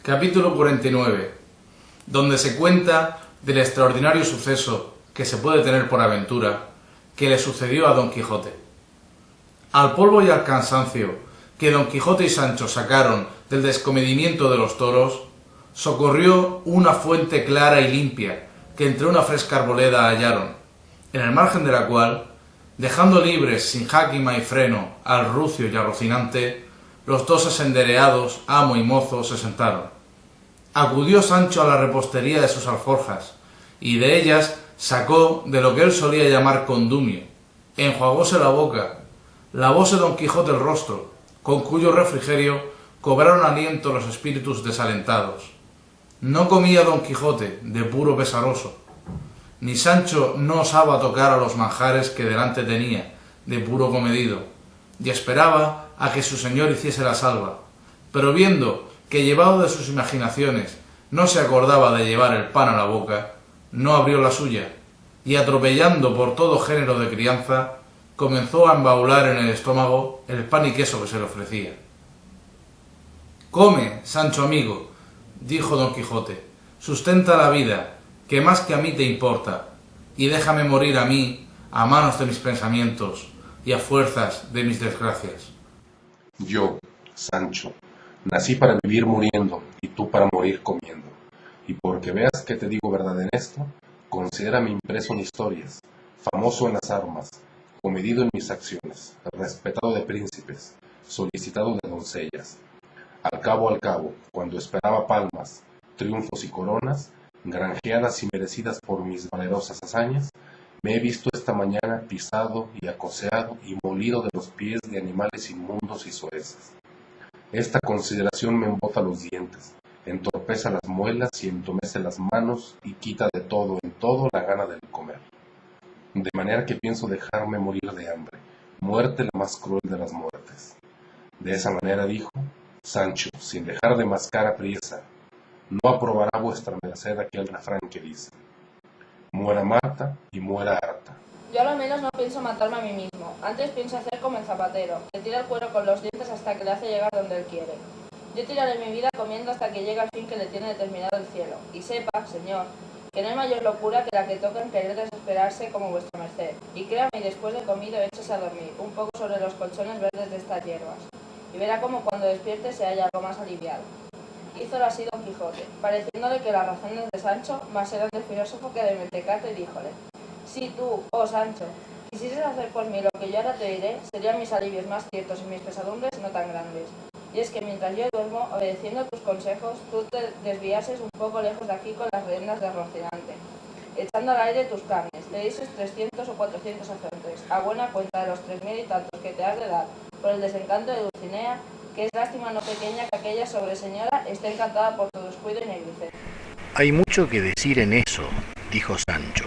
Capítulo 49, donde se cuenta del extraordinario suceso que se puede tener por aventura que le sucedió a Don Quijote. Al polvo y al cansancio que Don Quijote y Sancho sacaron del descomedimiento de los toros, socorrió una fuente clara y limpia que entre una fresca arboleda hallaron, en el margen de la cual, dejando libres sin jáquima y freno al rucio y a Rocinante, los dos asendereados, amo y mozo, se sentaron. Acudió Sancho a la repostería de sus alforjas, y de ellas sacó de lo que él solía llamar condumio, enjuagóse la boca, lavóse Don Quijote el rostro, con cuyo refrigerio cobraron aliento los espíritus desalentados. No comía Don Quijote, de puro pesaroso, ni Sancho no osaba tocar a los manjares que delante tenía, de puro comedido, y esperaba a que su señor hiciese la salva, pero viendo que llevado de sus imaginaciones no se acordaba de llevar el pan a la boca, no abrió la suya, y atropellando por todo género de crianza, comenzó a embaular en el estómago el pan y queso que se le ofrecía. «Come, Sancho amigo», dijo Don Quijote, «sustenta la vida, que más que a mí te importa, y déjame morir a mí a manos de mis pensamientos y a fuerzas de mis desgracias». Yo, Sancho, nací para vivir muriendo, y tú para morir comiendo. Y porque veas que te digo verdad en esto, considérame impreso en historias, famoso en las armas, comedido en mis acciones, respetado de príncipes, solicitado de doncellas. Al cabo, cuando esperaba palmas, triunfos y coronas, granjeadas y merecidas por mis valerosas hazañas, me he visto esta mañana pisado y acoceado y molido de los pies de animales inmundos y soeces. Esta consideración me embota los dientes, entorpece las muelas y entomece las manos y quita de todo en todo la gana del comer. De manera que pienso dejarme morir de hambre, muerte la más cruel de las muertes. De esa manera dijo, Sancho, sin dejar de mascar apriesa, no aprobará vuestra merced aquel refrán que dice, muera Marta y muera harta. Yo a lo menos no pienso matarme a mí mismo, antes pienso hacer como el zapatero, que tira el cuero con los dientes hasta que le hace llegar donde él quiere. Yo tiraré mi vida comiendo hasta que llegue al fin que le tiene determinado el cielo, y sepa, señor, que no hay mayor locura que la que toca en querer desesperarse como vuestra merced, y créame, y después de comido échese a dormir, un poco sobre los colchones verdes de estas hierbas, y verá como cuando despierte se halla algo más aliviado. Hízolo así Don Quijote, pareciéndole que las razones de Sancho más eran de filósofo que de mentecato, y díjole, si tú, oh Sancho, quisieses hacer por mí lo que yo ahora te diré, serían mis alivios más ciertos y mis pesadumbres no tan grandes. Y es que mientras yo duermo, obedeciendo tus consejos, tú te desviases un poco lejos de aquí con las riendas de Rocinante, echando al aire tus carnes, te dices 300 o 400 azotes, a buena cuenta de los 3000 y tantos que te has de dar por el desencanto de Dulcinea, que es lástima no pequeña que aquella sobreseñora esté encantada por tu descuido y negligencia. Hay mucho que decir en eso, dijo Sancho.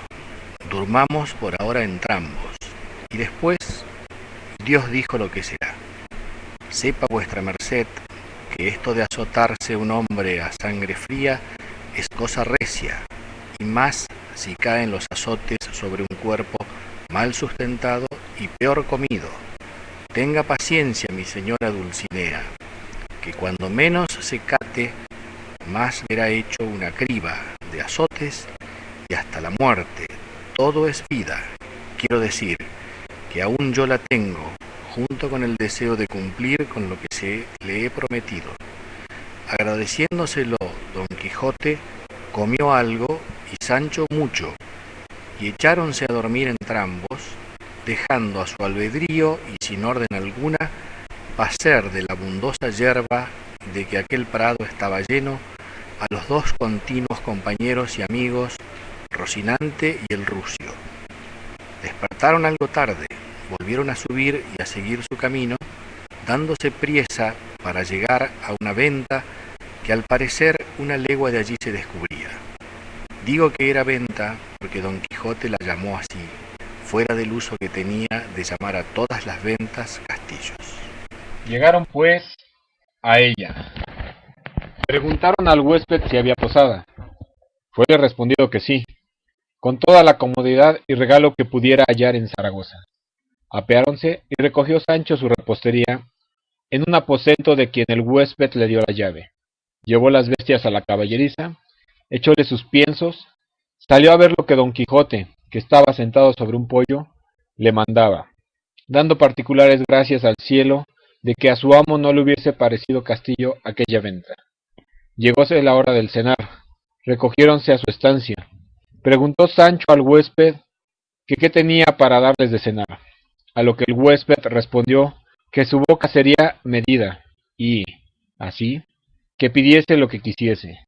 Durmamos por ahora entrambos, y después Dios dijo lo que será. Sepa vuestra merced que esto de azotarse un hombre a sangre fría es cosa recia, y más si caen los azotes sobre un cuerpo mal sustentado y peor comido. Tenga paciencia, mi señora Dulcinea, que cuando menos se cate, más verá hecho una criba de azotes y hasta la muerte. Todo es vida. Quiero decir que aún yo la tengo, junto con el deseo de cumplir con lo que le he prometido. Agradeciéndoselo Don Quijote, comió algo y Sancho mucho, y echáronse a dormir entrambos, dejando a su albedrío y sin orden alguna pacer de la abundosa yerba de que aquel prado estaba lleno a los dos continuos compañeros y amigos, Rocinante y el rucio. Despertaron algo tarde, volvieron a subir y a seguir su camino, dándose priesa para llegar a una venta que al parecer una legua de allí se descubría. Digo que era venta porque Don Quijote la llamó así, fuera del uso que tenía de llamar a todas las ventas castillos. Llegaron pues a ella. Preguntaron al huésped si había posada. Fuele respondido que sí, con toda la comodidad y regalo que pudiera hallar en Zaragoza. Apeáronse y recogió Sancho su repostería en un aposento de quien el huésped le dio la llave. llevó las bestias a la caballeriza, echóle sus piensos, salió a ver lo que Don Quijote, que estaba sentado sobre un poyo, le mandaba, dando particulares gracias al cielo de que a su amo no le hubiese parecido castillo aquella venta. Llegóse la hora del cenar, recogiéronse a su estancia. Preguntó Sancho al huésped que qué tenía para darles de cenar, a lo que el huésped respondió que su boca sería medida, y, así, que pidiese lo que quisiese,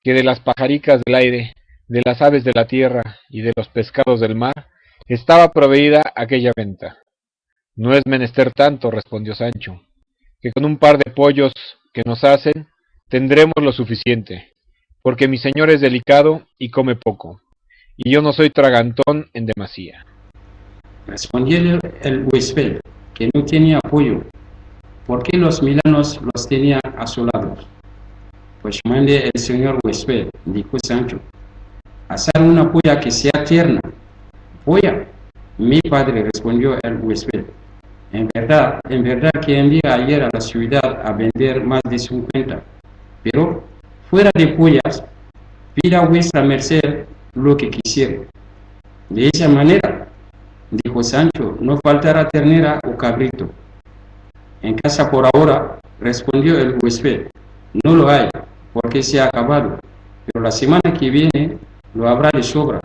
que de las pajaricas del aire, de las aves de la tierra y de los pescados del mar, estaba proveída aquella venta. No es menester tanto, respondió Sancho, que con un par de pollos que nos hacen, tendremos lo suficiente, porque mi señor es delicado y come poco, y yo no soy tragantón en demasía. Respondió el huésped, que no tenía pollo, porque los milanos los tenían asolados. Pues mande el señor huésped, dijo Sancho, asar una polla que sea tierna. Polla, mi padre, respondió el huésped. En verdad que envié ayer a la ciudad a vender más de 50, pero fuera de pollas, pida vuestra merced lo que quisiere. De esa manera, dijo Sancho, no faltará ternera o cabrito. En casa por ahora, respondió el huésped, no lo hay, porque se ha acabado, pero la semana que viene lo habrá de sobra.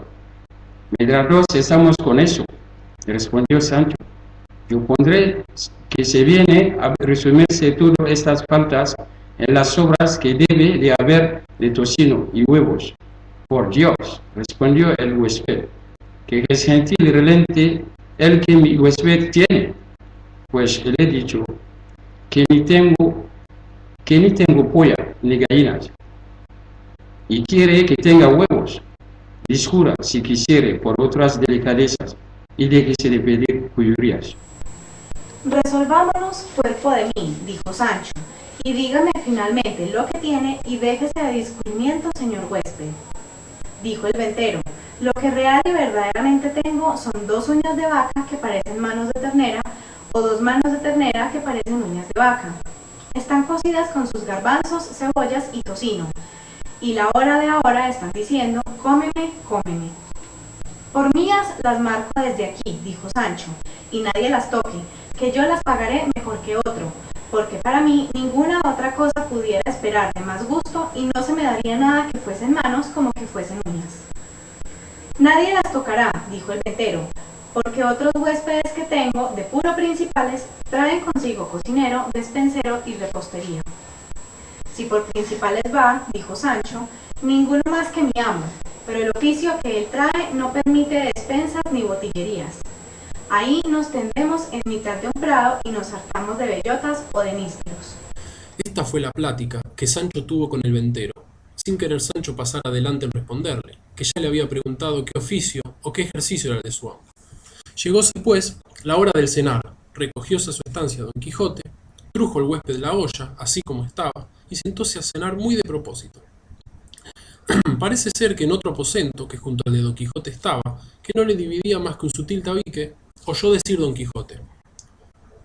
Mientras dos estamos con eso, respondió Sancho. Yo pondré que se viene a resumirse todas estas faltas en las sobras que debe de haber de tocino y huevos. Por Dios, respondió el huésped, que es gentil y relente el que mi huésped tiene, pues le he dicho que ni tengo polla ni gallinas, y quiere que tenga huevos. Discurra, si quisiere, por otras delicadezas, y déjese de pedir cuyurías. Resolvámonos cuerpo de mí, dijo Sancho, y dígame finalmente lo que tiene y déjese de discurrimiento, señor huésped. Dijo el ventero, lo que real y verdaderamente tengo son 2 uñas de vaca que parecen manos de ternera, o 2 manos de ternera que parecen uñas de vaca. Están cocidas con sus garbanzos, cebollas y tocino, y la hora de ahora están diciendo, cómeme, cómeme. Por mías las marco desde aquí, dijo Sancho, y nadie las toque, que yo las pagaré mejor que otro, porque para mí ninguna otra cosa pudiera esperar de más gusto y no se me daría nada que fuesen manos como que fuesen uñas. Nadie las tocará, dijo el ventero, porque otros huéspedes que tengo, de puro principales, traen consigo cocinero, despensero y repostería. Si por principales va, dijo Sancho, ninguno más que mi amo, pero el oficio que él trae no permite despensas ni botillerías. Ahí nos tendemos en mitad de un prado y nos hartamos de bellotas o de nísperos. Esta fue la plática que Sancho tuvo con el ventero, sin querer Sancho pasar adelante en responderle, que ya le había preguntado qué oficio o qué ejercicio era el de su amo. Llegóse, pues, la hora del cenar, recogióse a su estancia Don Quijote, trujo el huésped la olla, así como estaba, y sentóse a cenar muy de propósito. Parece ser que en otro aposento, que junto al de Don Quijote estaba, que no le dividía más que un sutil tabique, oyó decir Don Quijote: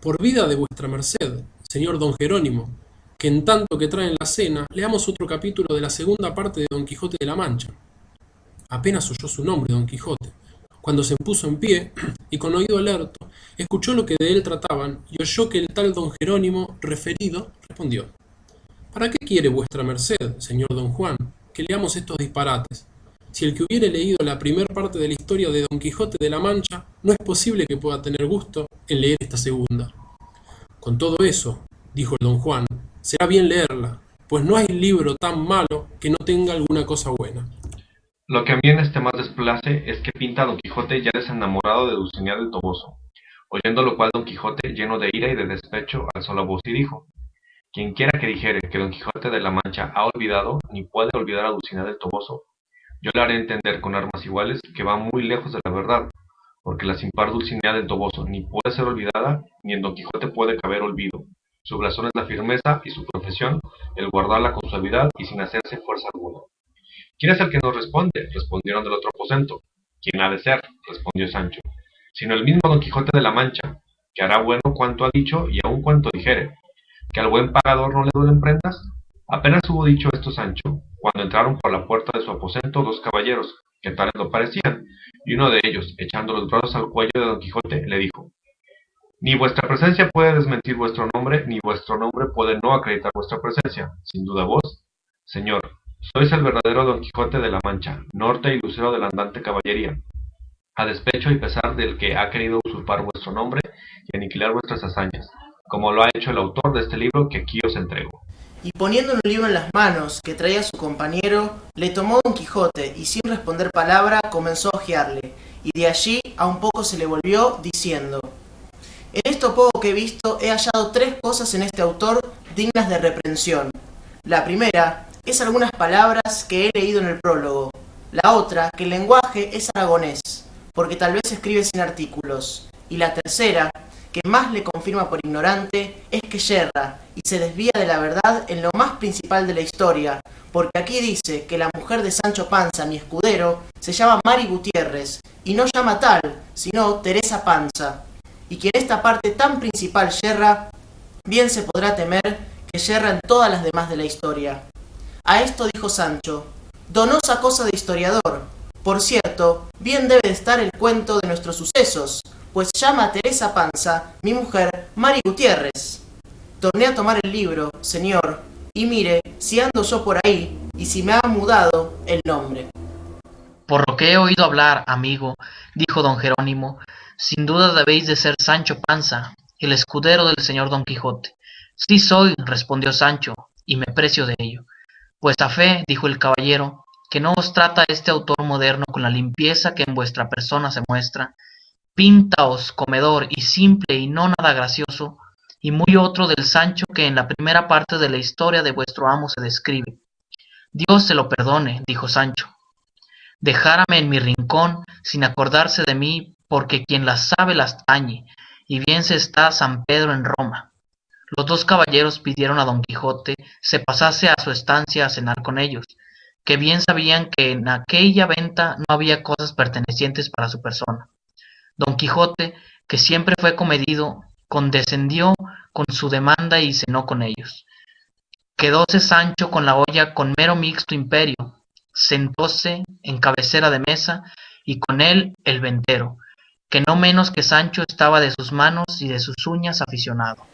por vida de vuestra merced, señor don Jerónimo, que en tanto que traen la cena, leamos otro capítulo de la segunda parte de Don Quijote de la Mancha. Apenas oyó su nombre Don Quijote, cuando se puso en pie, y con oído alerto, escuchó lo que de él trataban, y oyó que el tal don Jerónimo referido respondió: ¿para qué quiere vuestra merced, señor don Juan, que leamos estos disparates? Si el que hubiere leído la primera parte de la historia de Don Quijote de la Mancha, no es posible que pueda tener gusto en leer esta segunda. Con todo eso, dijo el don Juan, será bien leerla, pues no hay libro tan malo que no tenga alguna cosa buena. Lo que a mí en este más desplace es que pinta Don Quijote ya desenamorado de Dulcinea del Toboso. Oyendo lo cual Don Quijote, lleno de ira y de despecho, alzó la voz y dijo: quienquiera que dijere que Don Quijote de la Mancha ha olvidado, ni puede olvidar a Dulcinea del Toboso, yo le haré entender con armas iguales que va muy lejos de la verdad, porque la sin par Dulcinea del Toboso ni puede ser olvidada, ni en Don Quijote puede caber olvido. Su blasón es la firmeza y su profesión, el guardarla con suavidad y sin hacerse fuerza alguna. ¿Quién es el que nos responde? Respondieron del otro aposento. ¿Quién ha de ser? Respondió Sancho, sino el mismo Don Quijote de la Mancha, que hará bueno cuanto ha dicho y aun cuanto dijere. ¿Que al buen pagador no le duelen prendas? Apenas hubo dicho esto Sancho, cuando entraron por la puerta de su aposento dos caballeros, que tales lo parecían, y uno de ellos, echando los brazos al cuello de Don Quijote, le dijo: Ni vuestra presencia puede desmentir vuestro nombre, ni vuestro nombre puede no acreditar vuestra presencia. Sin duda vos, señor, sois el verdadero Don Quijote de la Mancha, norte y lucero de la andante caballería, a despecho y pesar del que ha querido usurpar vuestro nombre y aniquilar vuestras hazañas, como lo ha hecho el autor de este libro que aquí os entrego. Y poniendo un libro en las manos que traía su compañero, le tomó Don Quijote y sin responder palabra comenzó a hojearle, y de allí a un poco se le volvió diciendo: En esto poco que he visto he hallado tres cosas en este autor dignas de reprensión. La primera es algunas palabras que he leído en el prólogo. La otra, que el lenguaje es aragonés, porque tal vez escribe sin artículos. Y la tercera, que más le confirma por ignorante, es que yerra y se desvía de la verdad en lo más principal de la historia, porque aquí dice que la mujer de Sancho Panza, mi escudero, se llama Mari Gutiérrez, y no llama tal, sino Teresa Panza, y que en esta parte tan principal yerra, bien se podrá temer que yerra en todas las demás de la historia. A esto dijo Sancho: Donosa cosa de historiador. Por cierto, bien debe de estar el cuento de nuestros sucesos, pues llama a Teresa Panza, mi mujer, Mari Gutiérrez. Torné a tomar el libro, señor, y mire si ando yo por ahí y si me ha mudado el nombre. Por lo que he oído hablar, amigo, dijo don Jerónimo, sin duda debéis de ser Sancho Panza, el escudero del señor Don Quijote. Sí soy, respondió Sancho, y me precio de ello. Pues a fe, dijo el caballero, que no os trata este autor moderno con la limpieza que en vuestra persona se muestra, pintaos, comedor y simple y no nada gracioso, y muy otro del Sancho que en la primera parte de la historia de vuestro amo se describe. Dios se lo perdone, dijo Sancho. Dejárame en mi rincón sin acordarse de mí, porque quien las sabe las tañe, y bien se está San Pedro en Roma. Los dos caballeros pidieron a Don Quijote se pasase a su estancia a cenar con ellos, que bien sabían que en aquella venta no había cosas pertenecientes para su persona. Don Quijote, que siempre fue comedido, condescendió con su demanda y cenó con ellos. Quedóse Sancho con la olla con mero mixto imperio, sentóse en cabecera de mesa, y con él el ventero, que no menos que Sancho estaba de sus manos y de sus uñas aficionado.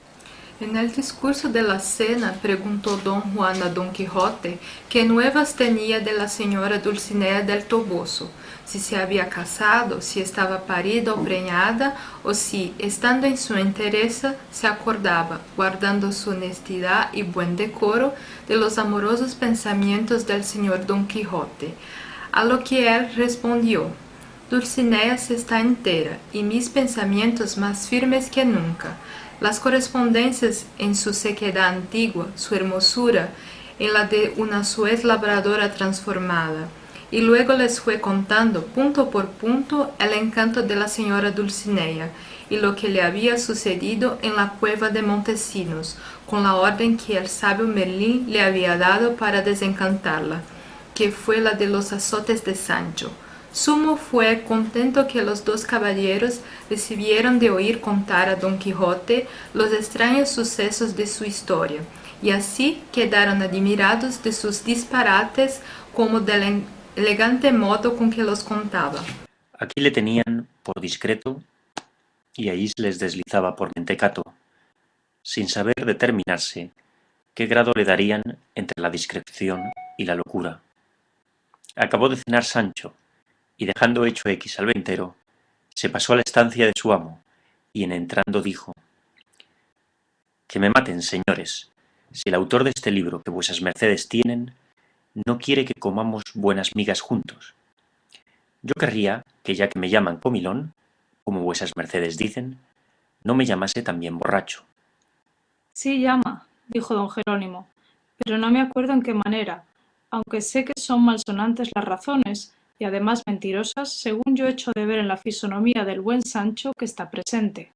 En el discurso de la cena preguntó don Juan a don Quijote qué nuevas tenía de la señora Dulcinea del Toboso, si se había casado, si estaba parida o preñada, o si, estando en su entereza, se acordaba, guardando su honestidad y buen decoro, de los amorosos pensamientos del señor Don Quijote. A lo que él respondió: Dulcinea se está entera, y mis pensamientos más firmes que nunca. Las correspondencias en su sequedad antigua, su hermosura, en la de una suez labradora transformada. Y luego les fue contando punto por punto el encanto de la señora Dulcinea y lo que le había sucedido en la cueva de Montesinos, con la orden que el sabio Merlín le había dado para desencantarla, que fue la de los azotes de Sancho. Sumo fue el contento que los dos caballeros recibieron de oír contar a Don Quijote los extraños sucesos de su historia, y así quedaron admirados de sus disparates como del elegante modo con que los contaba. Aquí le tenían por discreto y ahí se les deslizaba por mentecato, sin saber determinarse qué grado le darían entre la discreción y la locura. Acabó de cenar Sancho, y dejando hecho X al ventero, se pasó a la estancia de su amo, y en entrando dijo: Que me maten, señores, si el autor de este libro que vuesas mercedes tienen no quiere que comamos buenas migas juntos. Yo querría que, ya que me llaman comilón, como vuesas mercedes dicen, no me llamase también borracho. Sí llama, dijo don Jerónimo, pero no me acuerdo en qué manera, aunque sé que son malsonantes las razones, y además mentirosas, según yo echo de ver en la fisonomía del buen Sancho que está presente.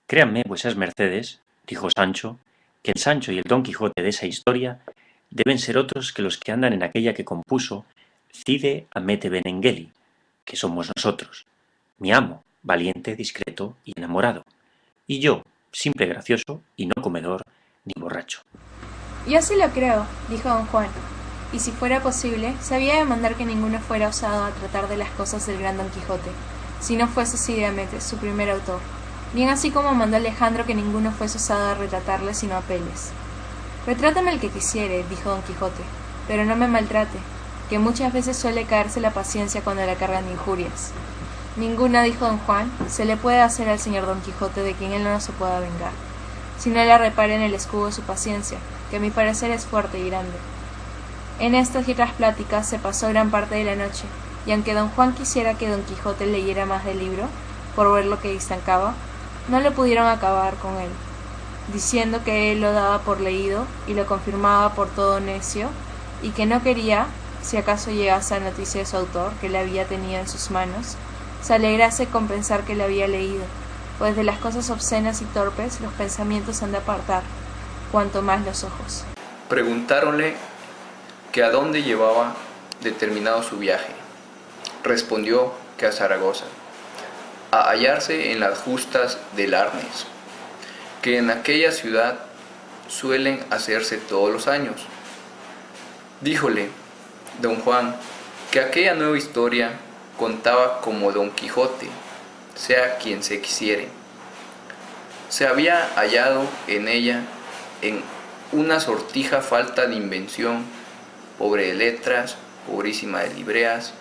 Créanme vuesas mercedes, dijo Sancho, que el Sancho y el Don Quijote de esa historia deben ser otros que los que andan en aquella que compuso Cide Hamete Benengeli, que somos nosotros, mi amo, valiente, discreto y enamorado, y yo, simple gracioso y no comedor ni borracho. Yo sí lo creo, dijo don Juan, y si fuera posible, sabía de mandar que ninguno fuera osado a tratar de las cosas del gran Don Quijote, si no fuese Cidiamete, su primer autor, bien así como mandó Alejandro que ninguno fuese osado a retratarle sino a Peles. Retrátame el que quisiere, dijo Don Quijote, pero no me maltrate, que muchas veces suele caerse la paciencia cuando la cargan de injurias. Ninguna, dijo don Juan, se le puede hacer al señor Don Quijote de quien él no se pueda vengar, si no la repare en el escudo de su paciencia, que a mi parecer es fuerte y grande. En estas y otras pláticas se pasó gran parte de la noche, y aunque don Juan quisiera que Don Quijote leyera más del libro, por ver lo que distancaba, no lo pudieron acabar con él, diciendo que él lo daba por leído y lo confirmaba por todo necio, y que no quería, si acaso llegase a noticia de su autor, que le había tenido en sus manos, se alegrase con pensar que le había leído, pues de las cosas obscenas y torpes los pensamientos han de apartar, cuanto más los ojos. Preguntáronle que a dónde llevaba determinado su viaje. Respondió que a Zaragoza, a hallarse en las justas del Arnes, que en aquella ciudad suelen hacerse todos los años. Díjole don Juan que aquella nueva historia contaba como Don Quijote, sea quien se quisiere. Se había hallado en ella en una sortija falta de invención, pobre de letras, pobrísima de libreas,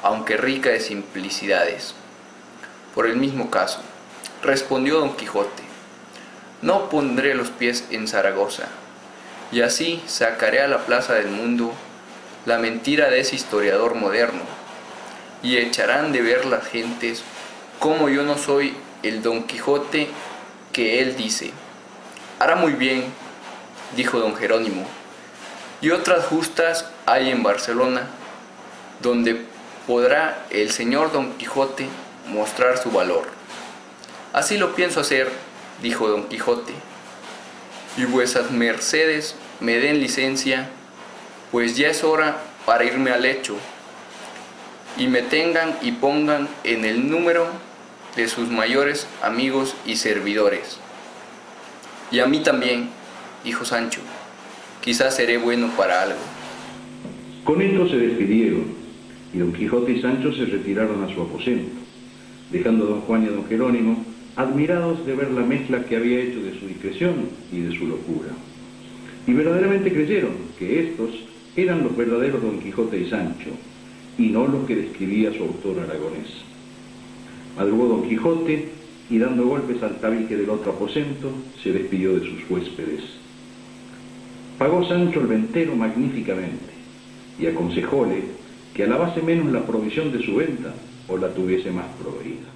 aunque rica de simplicidades. Por el mismo caso, respondió Don Quijote, no pondré los pies en Zaragoza, y así sacaré a la plaza del mundo la mentira de ese historiador moderno, y echarán de ver las gentes cómo yo no soy el Don Quijote que él dice. Hará muy bien, dijo don Jerónimo, y otras justas hay en Barcelona, donde podrá el señor Don Quijote mostrar su valor. Así lo pienso hacer, dijo Don Quijote, y vuesas mercedes me den licencia, pues ya es hora para irme al lecho, y me tengan y pongan en el número de sus mayores amigos y servidores. Y a mí también, dijo Sancho, quizás seré bueno para algo. Con esto se despidieron, y don Quijote y Sancho se retiraron a su aposento, dejando a don Juan y a don Jerónimo admirados de ver la mezcla que había hecho de su discreción y de su locura. Y verdaderamente creyeron que estos eran los verdaderos Don Quijote y Sancho, y no los que describía su autor aragonés. Madrugó Don Quijote, y dando golpes al tabique del otro aposento, se despidió de sus huéspedes. Pagó Sancho el ventero magníficamente, y aconsejóle que alabase menos la provisión de su venta, o la tuviese más proveída.